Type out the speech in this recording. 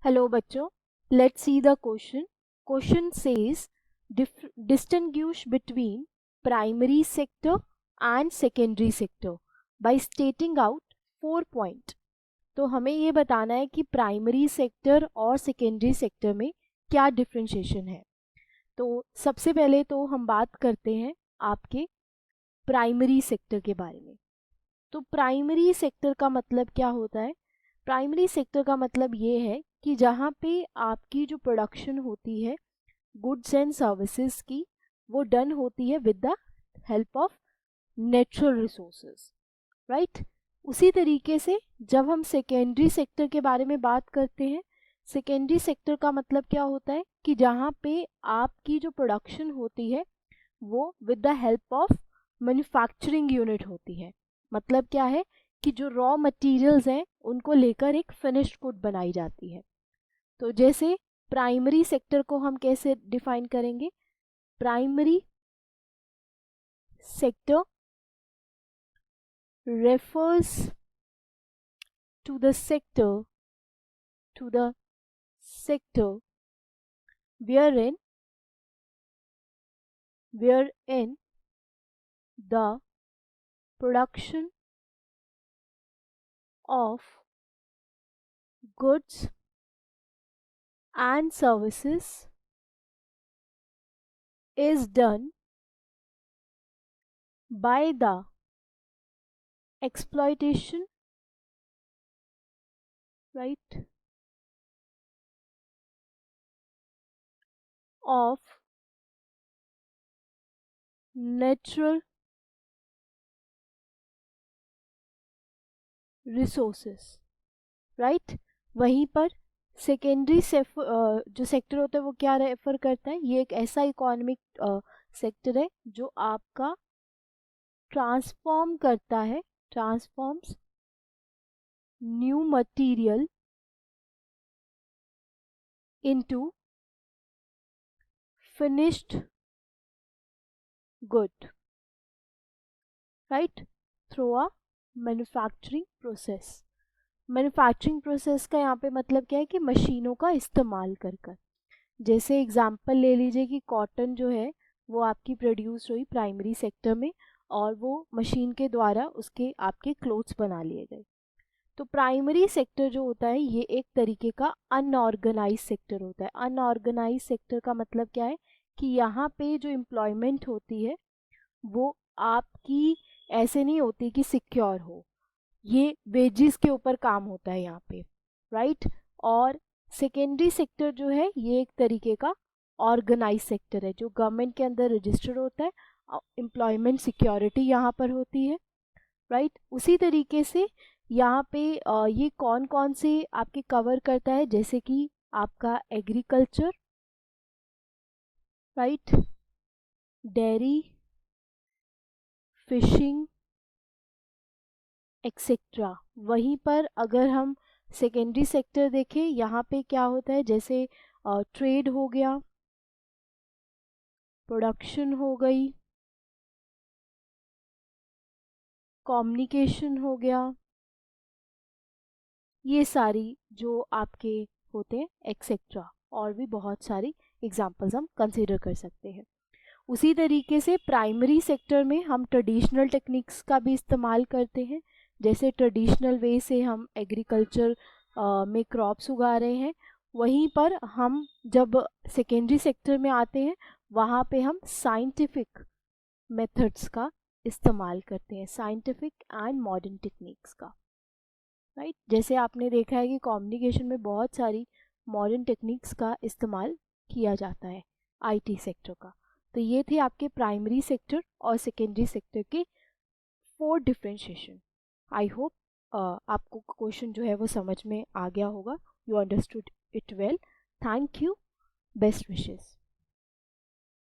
Hello बच्चों, let's see the question. Question says distinguish between primary sector and secondary sector by stating out 4 point. तो हमें ये बताना है कि प्राइमरी सेक्टर और सेकेंडरी सेक्टर में क्या डिफरेंशिएशन है. तो सबसे पहले तो हम बात करते हैं आपके प्राइमरी सेक्टर के बारे में. तो प्राइमरी सेक्टर का मतलब क्या होता है? प्राइमरी सेक्टर का मतलब ये है कि जहाँ पे आपकी जो प्रोडक्शन होती है गुड्स एंड सर्विसेज की, वो डन होती है with the help of natural resources, right. उसी तरीके से जब हम सेकेंडरी सेक्टर के बारे में बात करते हैं, सेकेंडरी सेक्टर का मतलब क्या होता है कि जहाँ पे आपकी जो प्रोडक्शन होती है वो with the help of manufacturing unit होती है. मतलब क्या है कि जो रॉ मटेरियल्स हैं उनको लेकर एक फिनिश्ड गुड बनाई जाती है. तो जैसे प्राइमरी सेक्टर को हम कैसे डिफाइन करेंगे? Primary sector refers to the sector wherein the production of goods and services is done by the exploitation, right, of natural resources, right. वहीं पर सेकेंडरी जो सेक्टर होता है वो क्या रेफर करता है? ये एक ऐसा इकोनॉमिक सेक्टर है जो आपका ट्रांसफॉर्म करता है, transforms new material into finished good, right, through a manufacturing process. Manufacturing process का यहाँ पे मतलब क्या है कि मशीनों का इस्तेमाल कर कर. जैसे एग्जांपल ले लीजिए कि कॉटन जो है वो आपकी प्रोड्यूस हुई प्राइमरी सेक्टर में और वो मशीन के द्वारा उसके आपके क्लोथ्स बना लिए गए. तो प्राइमरी सेक्टर जो होता है ये एक तरीके का अनऑर्गेनाइज सेक्टर होता है. अनऑर्गेनाइज सेक्टर का मतलब क्या है कि यहाँ पे जो एम्प्लॉयमेंट होती है वो आपकी ऐसे नहीं होती कि सिक्योर हो, ये वेजेस के ऊपर काम होता है यहाँ पे, राइट. और सेकेंडरी सेक्टर जो है ये एक तरीके का ऑर्गेनाइज सेक्टर है जो गवर्नमेंट के अंदर रजिस्टर्ड होता है. एम्प्लॉयमेंट सिक्योरिटी यहाँ पर होती है, राइट. उसी तरीके से यहाँ पे ये कौन कौन से आपके कवर करता है, जैसे कि आपका agriculture, right, dairy, fishing etcetera. वहीं पर अगर हम सेकेंडरी सेक्टर देखें यहाँ पे क्या होता है, जैसे ट्रेड हो गया, प्रोडक्शन हो गई, कम्युनिकेशन हो गया, ये सारी जो आपके होते हैं एक्सेट्रा. और भी बहुत सारी एग्जांपल्स हम कंसीडर कर सकते हैं. उसी तरीके से प्राइमरी सेक्टर में हम ट्रेडिशनल टेक्निक्स का भी इस्तेमाल करते हैं. जैसे ट्रेडिशनल वे से हम एग्रीकल्चर में क्रॉप्स उगा रहे हैं, वहीं पर हम जब सेकेंडरी सेक्टर में आते हैं वहाँ पे हम साइंटिफिक मेथड्स का इस्तेमाल करते हैं, साइंटिफिक एंड मॉडर्न टेक्निक्स का, राइट. जैसे आपने देखा है कि कम्युनिकेशन में बहुत सारी मॉडर्न टेक्निक्स का इस्तेमाल किया जाता है आईटी सेक्टर का. तो ये थे आपके प्राइमरी सेक्टर और सेकेंडरी सेक्टर के 4 डिफरेंशिएशन. आई होप आपको क्वेश्चन जो है वो समझ में आ गया होगा. You understood it well. Thank you. Best wishes.